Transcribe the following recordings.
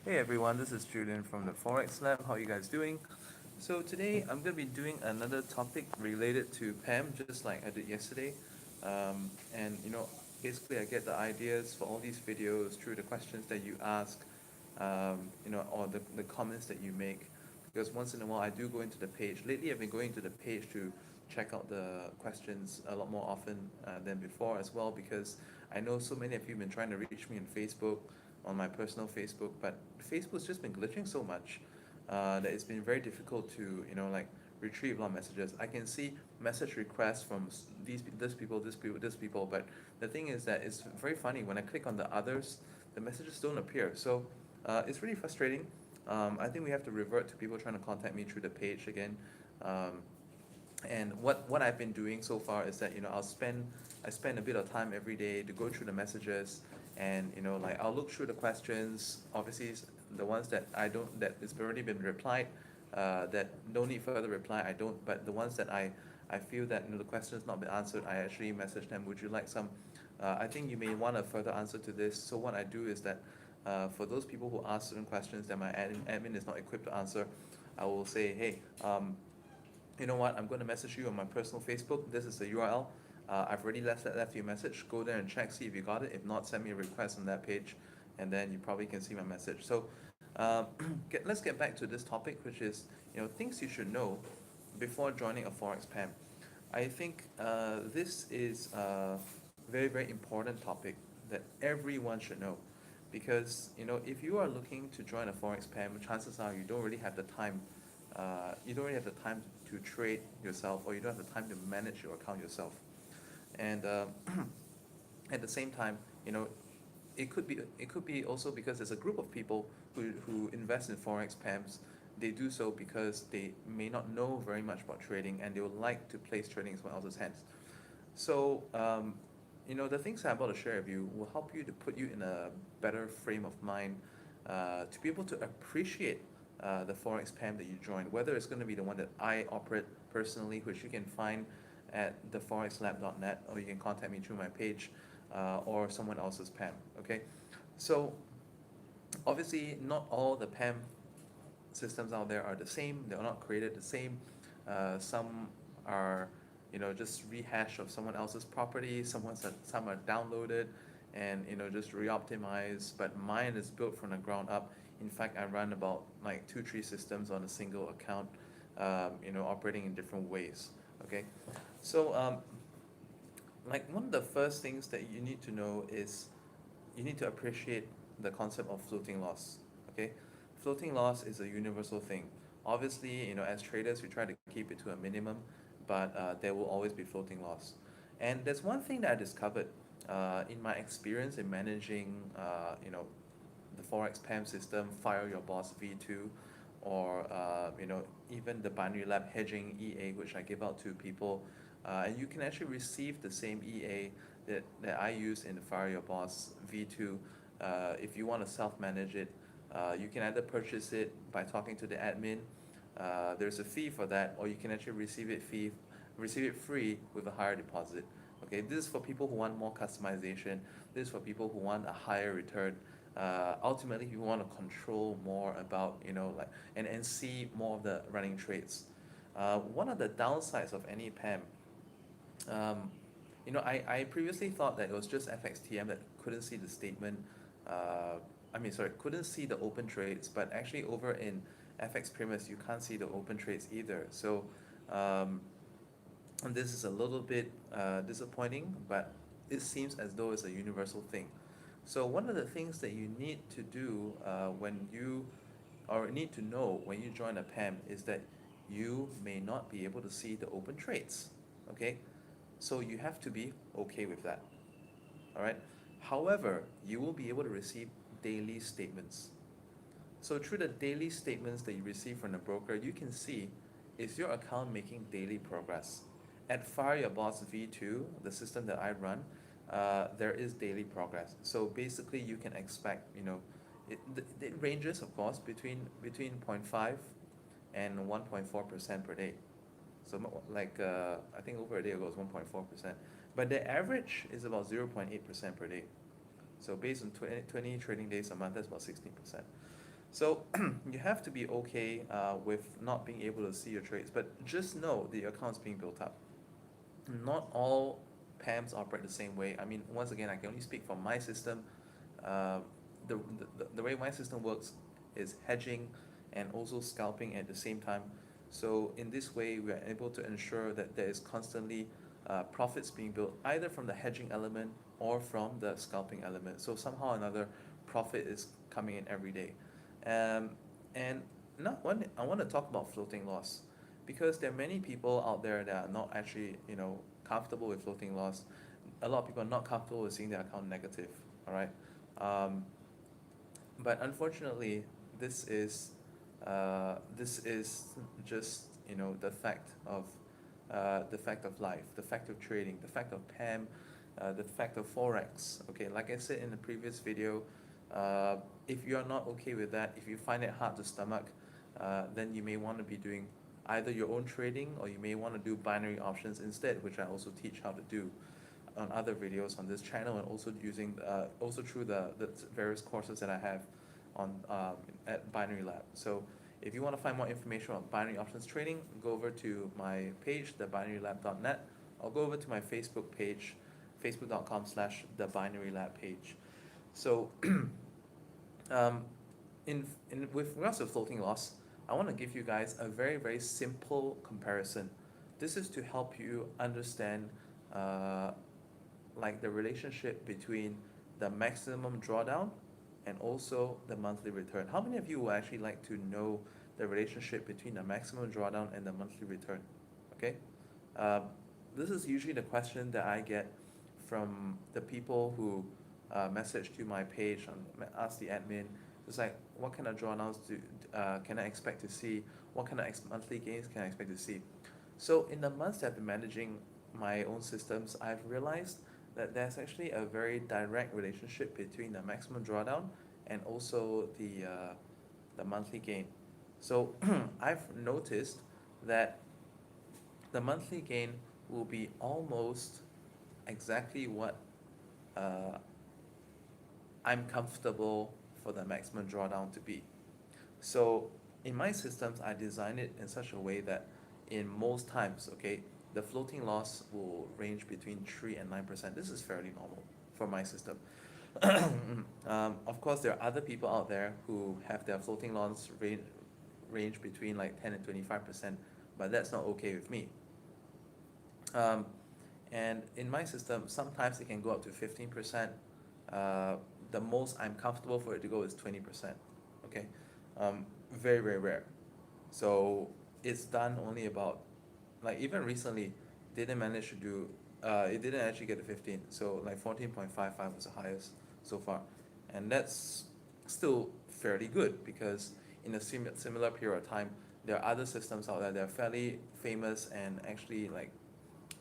Hey everyone, this is Julian from the Forex Lab. How are you guys doing? So today I'm going to be doing another topic related to PAM, just like I did yesterday. And basically I get the ideas for all these videos through the questions that you ask, or the comments that you make. Because once in a while I do go into the page. Lately I've been going to the page to check out the questions a lot more often than before as well, because I know so many of you have been trying to reach me on Facebook, on my personal Facebook, but Facebook's just been glitching so much that it's been very difficult to retrieve a lot of messages. I can see message requests from this people, but the thing is that it's very funny when I click on the others, the messages don't appear. So it's really frustrating. I think we have to revert to people trying to contact me through the page again. Um, and what I've been doing so far is that I spend a bit of time every day to go through the messages, and I'll look through the questions. Obviously, the ones that I don't that is already been replied, that don't need further reply, I don't. But the ones that I feel that the question has not been answered, I actually message them. Would you like some? I think you may want a further answer to this. So what I do is that for those people who ask certain questions that my admin is not equipped to answer, I will say, hey, you know what, I'm going to message you on my personal Facebook. This is the URL. I've already left you a message. Go there and check, see if you got it. If not, send me a request on that page, and then you probably can see my message. So let's get back to this topic, which is things you should know before joining a Forex PAM. I think this is a very, very important topic that everyone should know, because if you are looking to join a Forex PAM, chances are you don't really have the time. You don't really have the time to trade yourself, or you don't have the time to manage your account yourself. And at the same time, it could be also because there's a group of people who invest in Forex PAMs. They do so because they may not know very much about trading, and they would like to place trading in someone else's hands. So, the things I'm about to share with you will help you to put you in a better frame of mind to be able to appreciate the Forex PAM that you join, whether it's going to be the one that I operate personally, which you can find at theforexlab.net, or you can contact me through my page, or someone else's PAM. Okay, so obviously not all the PAM systems out there are the same. They're not created the same. Some are, just rehash of someone else's property. Some are downloaded and just re-optimized. But mine is built from the ground up. In fact, I run about like 2, 3 systems on a single account, operating in different ways. Okay, so like one of the first things that you need to know is you need to appreciate the concept of floating loss. Okay, floating loss is a universal thing. Obviously, as traders, we try to keep it to a minimum, but there will always be floating loss. And there's one thing that I discovered in my experience in managing, the Forex PAM system, Fire Your Boss V2, or even the Binary Lab hedging EA, which I give out to people. And you can actually receive the same EA that I use in the Fire Your Boss V2. If you want to self-manage it, you can either purchase it by talking to the admin. There's a fee for that, or you can actually receive it free with a higher deposit. Okay, this is for people who want more customization. This is for people who want a higher return. Ultimately, you want to control more about, and see more of the running trades. One of the downsides of any PAM, I previously thought that it was just FXTM that couldn't see the statement. Couldn't see the open trades, but actually over in FX Primus, you can't see the open trades either. So, and this is a little bit disappointing, but it seems as though it's a universal thing. So one of the things that you need to do when you or need to know when you join a PAM is that you may not be able to see the open trades. Okay, so you have to be okay with that. All right. However, you will be able to receive daily statements. So through the daily statements that you receive from the broker, you can see, is your account making daily progress. At Fire Your Boss V2, the system that I run, there is daily progress. So basically, you can expect, it ranges, of course, between 0.5 and 1.4% per day. So I think over a day ago it was 1.4%, but the average is about 0.8% per day. So based on 20 trading days a month, that's about 16%. So you have to be okay with not being able to see your trades, but just know that your account's being built up. Not all PAMs operate the same way. I mean, once again, I can only speak for my system. Uh, the way my system works is hedging and also scalping at the same time. So in this way, we are able to ensure that there is constantly profits being built either from the hedging element or from the scalping element. So somehow or another, profit is coming in every day. Um, and now I want to talk about floating loss because there are many people out there that are not actually, comfortable with floating loss. A lot of people are not comfortable with seeing their account negative, all right? Um, but unfortunately, this is this is just the fact of life, the fact of trading, the fact of PAM, the fact of Forex. Okay, like I said in the previous video, if you are not okay with that, if you find it hard to stomach, then you may want to be doing either your own trading or you may want to do binary options instead, which I also teach how to do on other videos on this channel and also using also through the various courses that I have on at Binary Lab. So if you want to find more information on binary options trading, go over to my page, thebinarylab.net, or go over to my Facebook page, facebook.com/thebinarylab page. So with regards to floating loss, I want to give you guys a very, very simple comparison. This is to help you understand like the relationship between the maximum drawdown and also the monthly return. How many of you would actually like to know the relationship between the maximum drawdown and the monthly return? Okay, uh, this is usually the question that I get from the people who message to my page and ask the admin. It's like, what kind of drawdowns can I expect to see? What kind of monthly gains can I expect to see? So in the months that I've been managing my own systems, I've realized that there's actually a very direct relationship between the maximum drawdown and also the monthly gain. So I've noticed that the monthly gain will be almost exactly what uh, I'm comfortable for the maximum drawdown to be. So in my systems, I design it in such a way that in most times, okay, the floating loss will range between 3 and 9%. This is fairly normal for my system. Of course, there are other people out there who have their floating loss range between like 10 and 25%, but that's not okay with me. And in my system, sometimes it can go up to 15%. The most I'm comfortable for it to go is 20%. Okay, very, very rare. So it's done only about, like even recently, didn't manage to do, it didn't actually get to 15. So like 14.55 was the highest so far. And that's still fairly good because in a similar period of time, there are other systems out there that are fairly famous and actually like,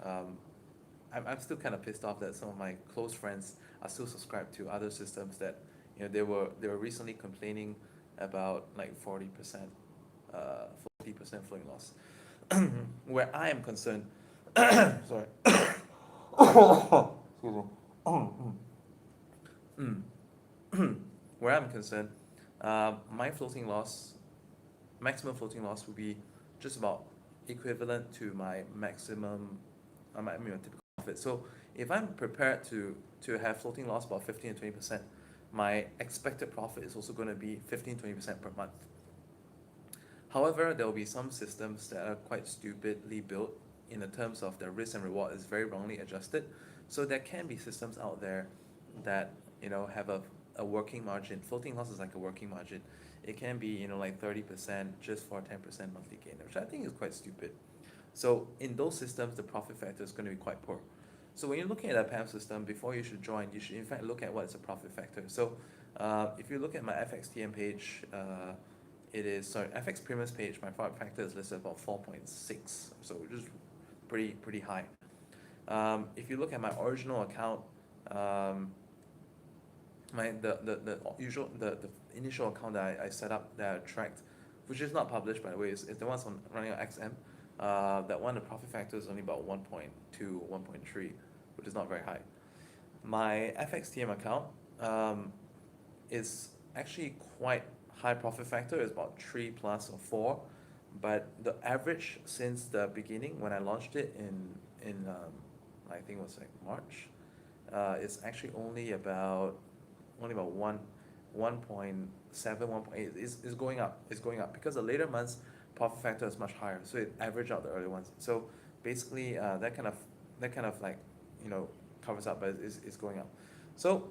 I'm still kind of pissed off that some of my close friends are still subscribed to other systems that, they were recently complaining about like 40%, 40% floating loss. Where I am concerned, sorry, excuse me. Where I'm concerned, my floating loss, maximum floating loss would be just about equivalent to my maximum, my typical profit. So if I'm prepared to have floating loss about 15 and 20%, my expected profit is also going to be 15-20% per month. However, there will be some systems that are quite stupidly built in the terms of the risk and reward is very wrongly adjusted. So there can be systems out there that have a working margin. Floating loss is like a working margin. It can be like 30% just for 10% monthly gain, which I think is quite stupid. So in those systems, the profit factor is going to be quite poor. So when you're looking at a PAM system, before you should join, you should in fact look at what is the profit factor. So if you look at my FXTM page, FX premiums page, my profit factor is listed about 4.6, so which is pretty high. If you look at my original account, the initial account that I set up that I tracked, which is not published by the way, is the ones running on XM. That one, the profit factor is only about 1.2, 1.3, which is not very high. My FXTM account is actually quite high profit factor is about 3 plus or 4, but the average since the beginning when I launched it in I think it was like March, it's actually only about 1.7, 1.8 is going up. It's going up because the later months profit factor is much higher, so it averaged out the early ones. So basically, that kind of like, covers up, but it's going up. So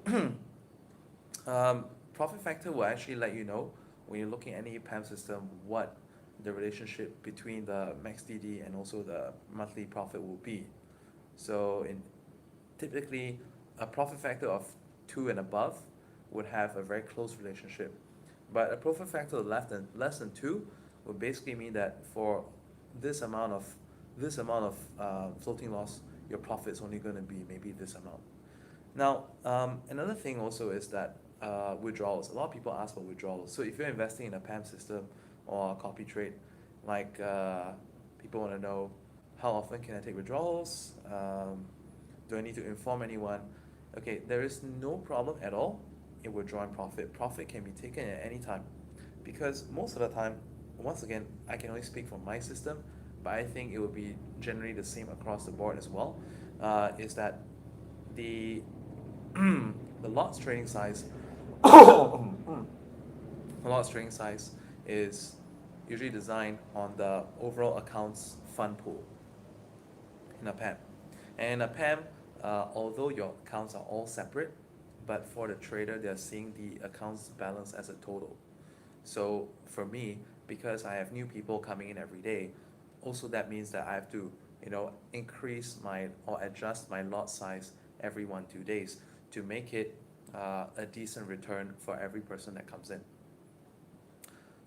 profit factor will actually let you know when you're looking at any PAM system what the relationship between the max DD and also the monthly profit will be. So typically a profit factor of 2 and above would have a very close relationship, but a profit factor less than 2 would basically mean that for this amount of floating loss, your profit is only going to be maybe this amount. Now, another thing also is that withdrawals. A lot of people ask for withdrawals. So if you're investing in a PAM system or a copy trade, like people want to know, how often can I take withdrawals? Do I need to inform anyone? Okay, there is no problem at all in withdrawing profit. Profit can be taken at any time, because most of the time, once again, I can only speak for my system, but I think it will be generally the same across the board as well, is that the the lots trading size the lots trading size is usually designed on the overall accounts fund pool in a PAM. And in a PAM, although your accounts are all separate, but for the trader, they're seeing the accounts balance as a total. So for me, because I have new people coming in every day, also that means that I have to, increase or adjust my lot size every 1-2 days to make it a decent return for every person that comes in.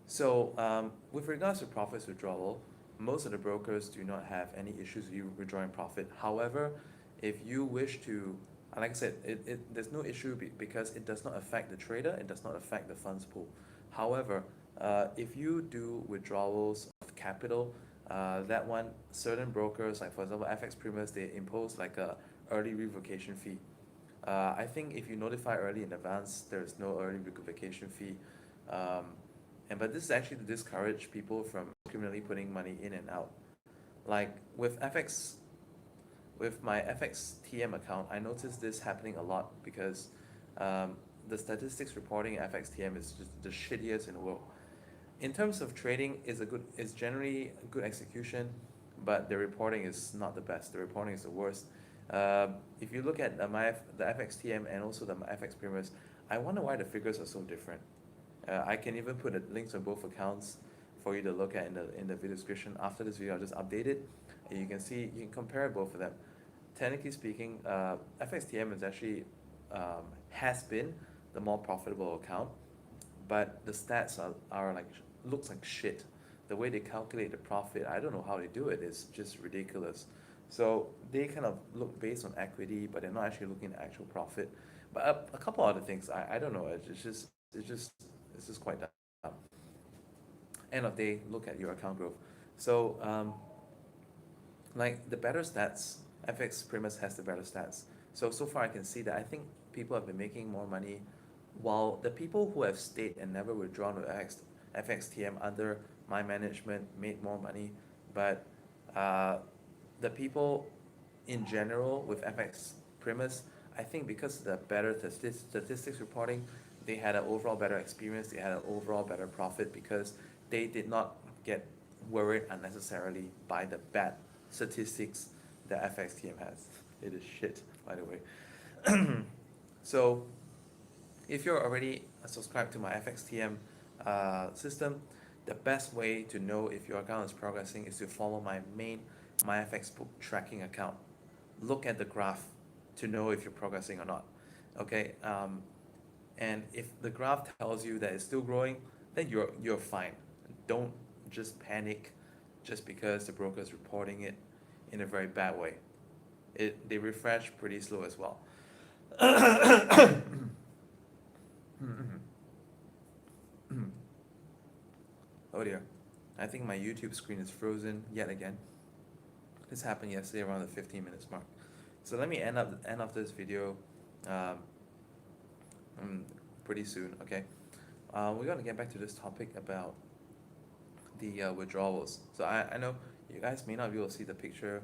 So with regards to profits withdrawal, most of the brokers do not have any issues with you withdrawing profit. However, if you wish to, like I said, there's no issue because it does not affect the trader, it does not affect the funds pool. However, if you do withdrawals of capital, that one, certain brokers, like for example FX Primers, they impose like a early revocation fee. I think if you notify early in advance, there's no early revocation fee. But this is actually to discourage people from criminally putting money in and out. Like with my FX TM account, I noticed this happening a lot because the statistics reporting FX TM is just the shittiest in the world. In terms of trading, it's generally a good execution, but the reporting is not the best. The reporting is the worst. If you look at the FX TM and also the FX Primers, I wonder why the figures are so different. I can even put the links on both accounts for you to look at in the video description. After this video, I'll just update it, and you can compare both of them. Technically speaking, FXTM is actually has been the more profitable account, but the stats are like looks like shit. The way they calculate the profit, I don't know how they do it. It's just ridiculous. So they kind of look based on equity, but they're not actually looking at actual profit. But a couple other things, I don't know. It's just quite dumb. End of day, look at your account growth. So like the better stats, FX Primus has the better stats. So far I can see that I think people have been making more money, while the people who have stayed and never withdrawn with FXTM under my management made more money. But the people in general with FX Primus, I think because of the better statistics reporting, they had an overall better experience, they had an overall better profit because they did not get worried unnecessarily by the bad statistics that FXTM has. It is shit, by the way. So if you're already subscribed to my FXTM system, the best way to know if your account is progressing is to follow my main MyFXBook tracking account. Look at the graph to know if you're progressing or not. Okay, and if the graph tells you that it's still growing, then you're fine. Don't just panic just because the broker is reporting it in a very bad way. They refresh pretty slow as well. Oh dear, I think my YouTube screen is frozen yet again. This happened yesterday around the 15 minutes mark. So let me end off this video pretty soon, okay? we're going to get back to this topic about the withdrawals. So I know you guys may not be able to see the picture,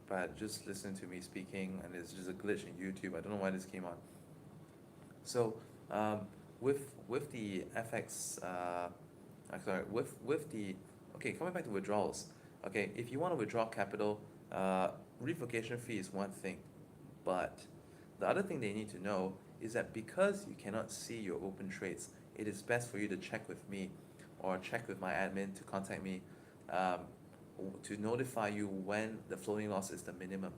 but just listen to me speaking, and it's just a glitch in YouTube. I don't know why this came on. So um, with the FX, sorry, with the okay, coming back to withdrawals. Okay, if you want to withdraw capital, revocation fee is one thing, but the other thing they need to know is that because you cannot see your open trades, it is best for you to check with me or check with my admin to contact me um, to notify you when the floating loss is the minimum.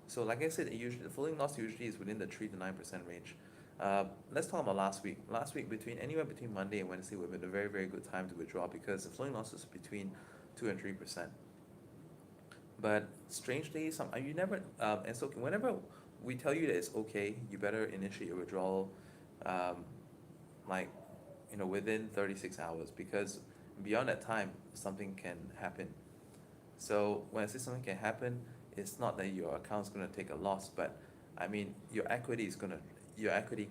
So like I said, the floating loss usually is within the 3 to 9% range. Let's talk about last week. Last week, anywhere between Monday and Wednesday would have been a very, very good time to withdraw because the floating loss is between 2 and 3%. But strangely, you never and so whenever we tell you that it's okay, you better initiate your withdrawal, um, like within 36 hours, because beyond that time something can happen. So when I say something can happen, it's not that your account's gonna take a loss, but I mean your equity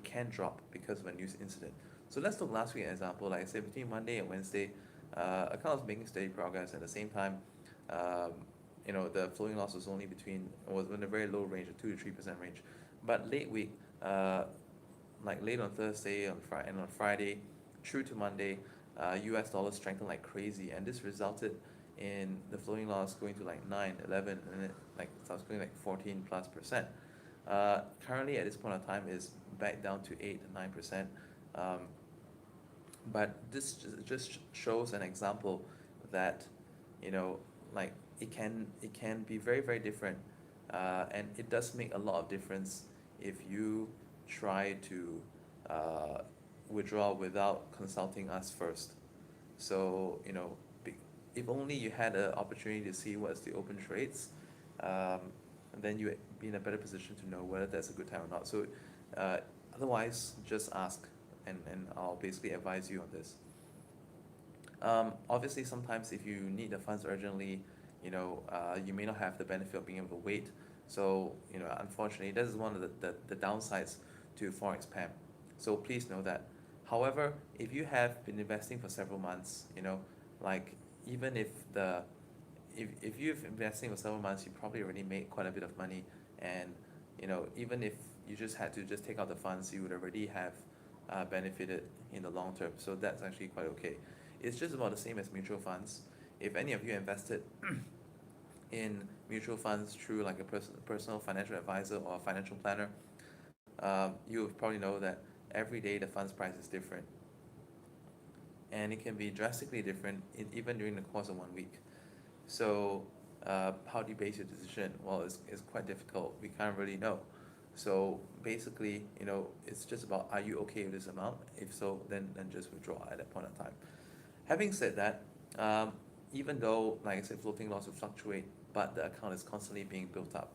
can drop because of a news incident. So let's look last week as an example. Like I said, between Monday and Wednesday, account was making steady progress. At the same time, um, the floating loss was in a very low range, a 2 to 3% range. But late week, like late on Thursday, and on Friday, through to Monday, US dollar strengthened like crazy, and this resulted in the floating loss going to like 9, 11, and it like starts going like 14+%. Currently at this point of time is back down to 8 to 9%. Um, but this just shows an example that like it can be very, very different, and it does make a lot of difference if you try to uh, withdraw without consulting us first. So if only you had an opportunity to see what's the open trades, um, then you would be in a better position to know whether that's a good time or not. So uh, otherwise, just ask, and I'll basically advise you on this. Obviously, sometimes if you need the funds urgently, you may not have the benefit of being able to wait. So, unfortunately, this is one of the downsides to Forex PAM. So please know that. However, if you have been investing for several months, like even if you've investing for several months, you probably already made quite a bit of money, and even if you just had to just take out the funds, you would already have benefited in the long term. So that's actually quite okay. It's just about the same as mutual funds. If any of you invested in mutual funds through like a personal financial advisor or a financial planner, you probably know that every day the funds price is different, and it can be drastically different even during the course of 1 week. So how do you base your decision? Well, it's quite difficult. We can't really know. So basically, it's just about, are you okay with this amount? If so, then just withdraw at that point in time. Having said that, even though, like I said, floating loss will fluctuate, but the account is constantly being built up.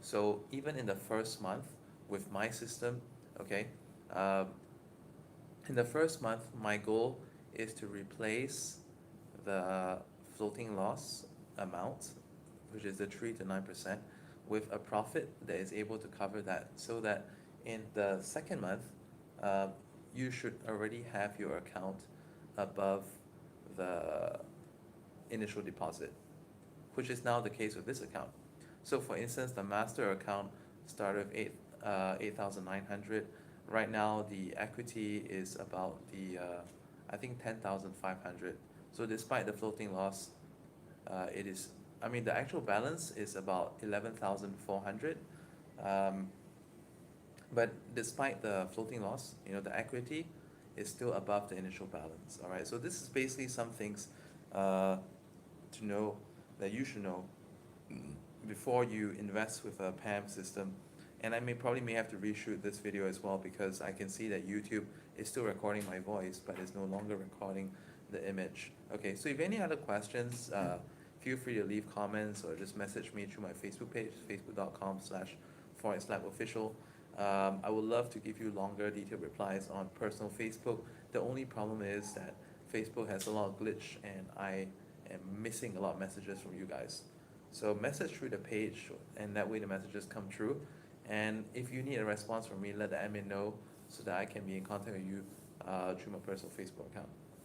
So even in the first month with my system, okay, um, in the first month, my goal is to replace the floating loss amount, which is the 3 to 9%, with a profit that is able to cover that, so that in the second month, uh, you should already have your account above the initial deposit, which is now the case with this account. So for instance, the master account started with 8,900. Right now, the equity is about I think 10,500. So despite the floating loss, it is, I mean, the actual balance is about 11,400. Um, but despite the floating loss, the equity is still above the initial balance. All right. So this is basically some things to know, that you should know before you invest with a PAM system. And I may have to reshoot this video as well, because I can see that YouTube is still recording my voice, but it's no longer recording the image. Okay, so if any other questions, feel free to leave comments or just message me through my Facebook page, facebook.com/ForexLabOfficial. I would love to give you longer detailed replies on personal Facebook. The only problem is that Facebook has a lot of glitch, and I am missing a lot of messages from you guys. So message through the page, and that way the messages come through. And if you need a response from me, let the admin know so that I can be in contact with you through my personal Facebook account.